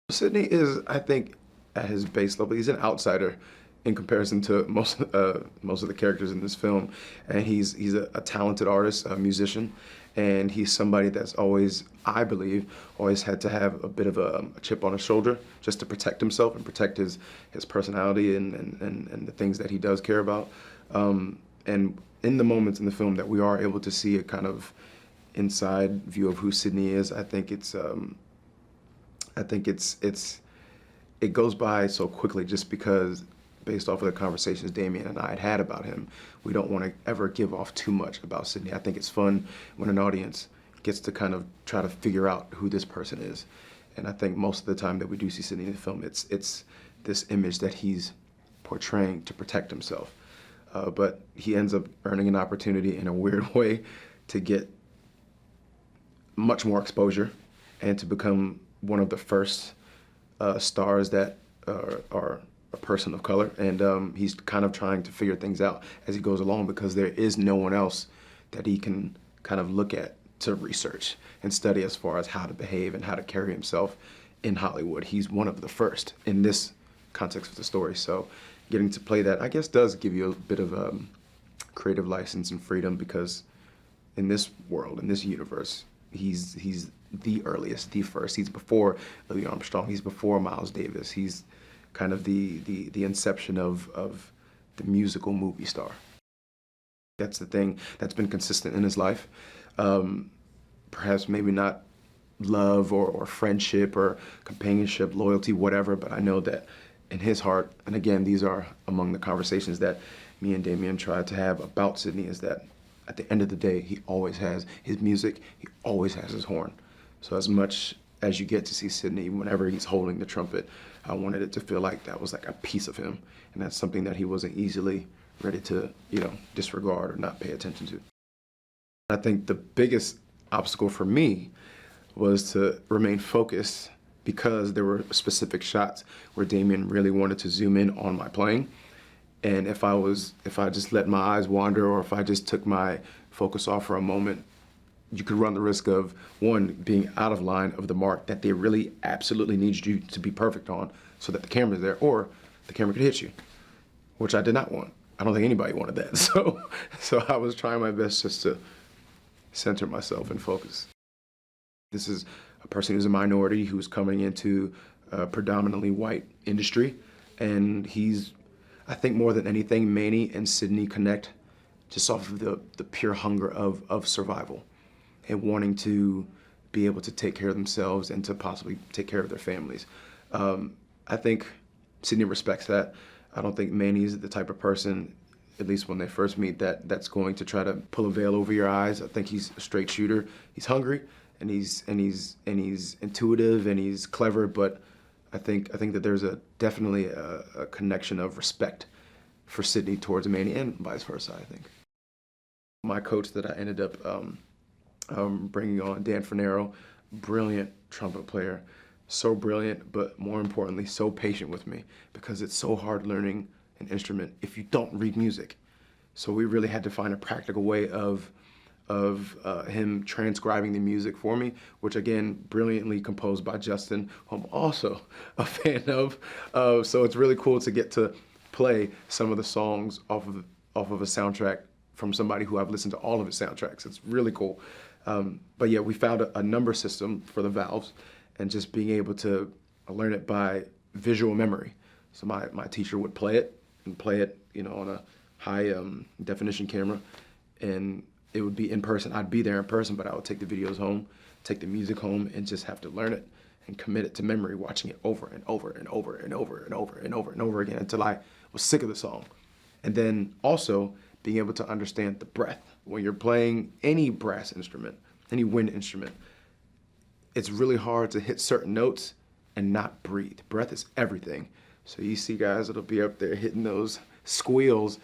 Sydney is, I think, at his base level, he's an outsider in comparison to most of the characters in this film, and he's a talented artist, a musician, and he's somebody that's always, I believe, always had to have a bit of a chip on his shoulder just to protect himself and protect his personality and the things that he does care about. And in the moments in the film that we are able to see a kind of inside view of who Sydney is, it goes by so quickly just because based off of the conversations Damien and I had about him, we don't want to ever give off too much about Sydney. I think it's fun when an audience gets to kind of try to figure out who this person is. And I think most of the time that we do see Sydney in the film, it's this image that he's portraying to protect himself. But he ends up earning an opportunity in a weird way to get much more exposure and to become one of the first stars that are a person of color, and he's kind of trying to figure things out as he goes along because there is no one else that he can kind of look at to research and study as far as how to behave and how to carry himself in Hollywood. He's one of the first in this context of the story, so getting to play that, I guess, does give you a bit of creative license and freedom because in this world, in this universe, he's the earliest, the first. He's before Louis Armstrong. He's before Miles Davis. He's kind of the inception of the musical movie star. That's the thing that's been consistent in his life. Perhaps maybe not love or friendship or companionship, loyalty, whatever, but I know that in his heart, and again, these are among the conversations that me and Damien tried to have about Sydney, is that at the end of the day, he always has his music, he always has his horn. So as much as you get to see Sydney, whenever he's holding the trumpet, I wanted it to feel like that was like a piece of him. And that's something that he wasn't easily ready to, disregard or not pay attention to. I think the biggest obstacle for me was to remain focused because there were specific shots where Damien really wanted to zoom in on my playing. And if I just let my eyes wander or if I just took my focus off for a moment, you could run the risk of, one, being out of line of the mark that they really absolutely need you to be perfect on so that the camera's there, or the camera could hit you, which I did not want. I don't think anybody wanted that. So I was trying my best just to center myself and focus. This is a person who's a minority who's coming into a predominantly white industry, and he's, I think more than anything, Manny and Sydney connect just off of the pure hunger of survival and wanting to be able to take care of themselves and to possibly take care of their families. I think Sydney respects that. I don't think Manny is the type of person, at least when they first meet, that's going to try to pull a veil over your eyes. I think he's a straight shooter. He's hungry and he's intuitive and he's clever, but I think that there's definitely a connection of respect for Sydney towards Manny and vice versa, I think. My coach that I ended up bringing on, Dan Fanero, brilliant trumpet player, so brilliant, but more importantly, so patient with me because it's so hard learning an instrument if you don't read music. So we really had to find a practical way of him transcribing the music for me, which again, brilliantly composed by Justin, who I'm also a fan of. So it's really cool to get to play some of the songs off of a soundtrack from somebody who I've listened to all of his soundtracks. It's really cool. But yeah, we found a number system for the valves and just being able to learn it by visual memory. So my teacher would play it on a high definition camera, and it would be in person. I'd be there in person, but I would take the videos home, take the music home, and just have to learn it and commit it to memory, watching it over and over and over and over and over and over and over again until I was sick of the song. And then also being able to understand the breath. When you're playing any brass instrument, any wind instrument, it's really hard to hit certain notes and not breathe. Breath is everything. So you see guys that'll be up there hitting those squeals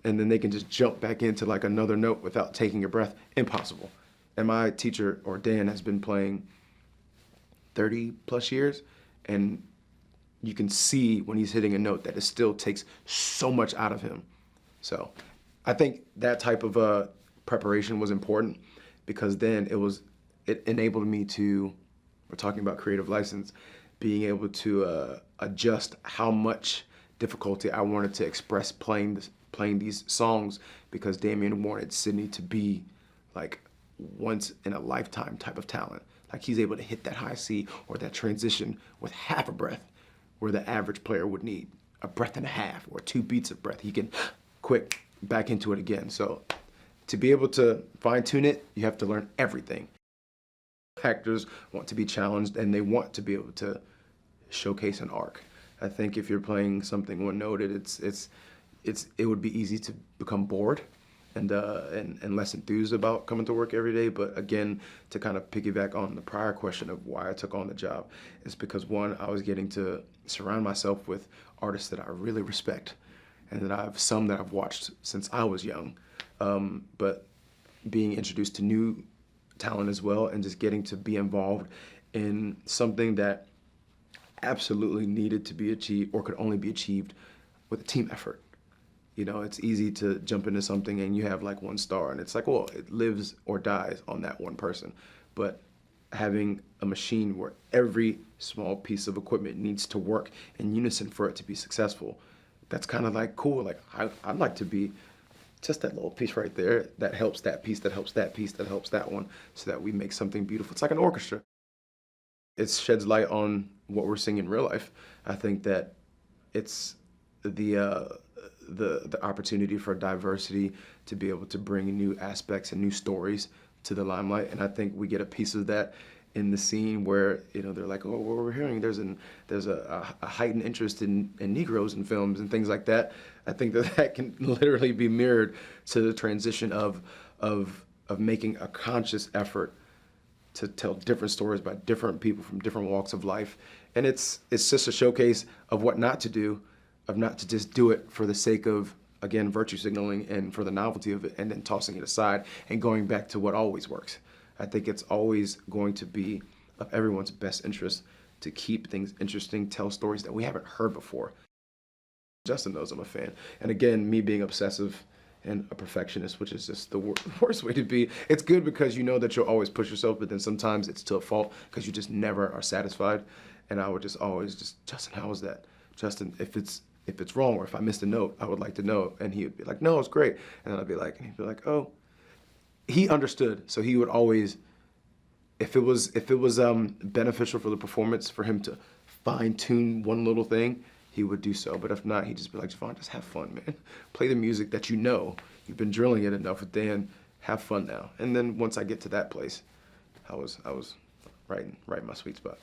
and then they can just jump back into like another note without taking a breath. Impossible. And my teacher, or Dan, has been playing 30 plus years, and you can see when he's hitting a note that it still takes so much out of him. So I think that type of preparation was important because then it enabled me to, we're talking about creative license, being able to adjust how much difficulty I wanted to express playing these songs, because Damien wanted Sydney to be like once in a lifetime type of talent. Like he's able to hit that high C or that transition with half a breath, where the average player would need a breath and a half or 2 beats of breath. He can quick back into it again. So to be able to fine tune it, you have to learn everything. Actors want to be challenged and they want to be able to showcase an arc. I think if you're playing something one-noted, it would be easy to become bored and less enthused about coming to work every day. But again, to kind of piggyback on the prior question of why I took on the job, is because one, I was getting to surround myself with artists that I really respect, and that I've watched since I was young. But being introduced to new talent as well, and just getting to be involved in something that absolutely needed to be achieved, or could only be achieved with a team effort. You know, it's easy to jump into something and you have like one star and it's like, well, it lives or dies on that one person. But having a machine where every small piece of equipment needs to work in unison for it to be successful, that's kind of like cool. Like I'd like to be just that little piece right there that helps that piece, that helps that piece, that helps that one, so that we make something beautiful. It's like an orchestra. It sheds light on what we're seeing in real life. I think that it's the opportunity for diversity to be able to bring new aspects and new stories to the limelight, and I think we get a piece of that in the scene where, you know, they're like, oh, what we're hearing, there's a heightened interest in Negroes in films and things like that. I think that can literally be mirrored to the transition of making a conscious effort to tell different stories by different people from different walks of life. And it's just a showcase of what not to do, of not to just do it for the sake of, again, virtue signaling and for the novelty of it, and then tossing it aside and going back to what always works. I think it's always going to be of everyone's best interest to keep things interesting, tell stories that we haven't heard before. Justin knows I'm a fan. And again, me being obsessive and a perfectionist, which is just the worst way to be. It's good because you know that you'll always push yourself, but then sometimes it's to a fault because you just never are satisfied. And I would just always Justin, how was that? Justin, if it's wrong or if I missed a note, I would like to know. And he would be like, no, it's great. And then I'd be like, and he'd be like, oh. He understood, so he would always, if it was beneficial for the performance for him to fine tune one little thing, he would do so. But if not, he'd just be like, Jovan, just have fun, man. Play the music that you know. You've been drilling it enough with Dan. Have fun now. And then once I get to that place, I was right in my sweet spot.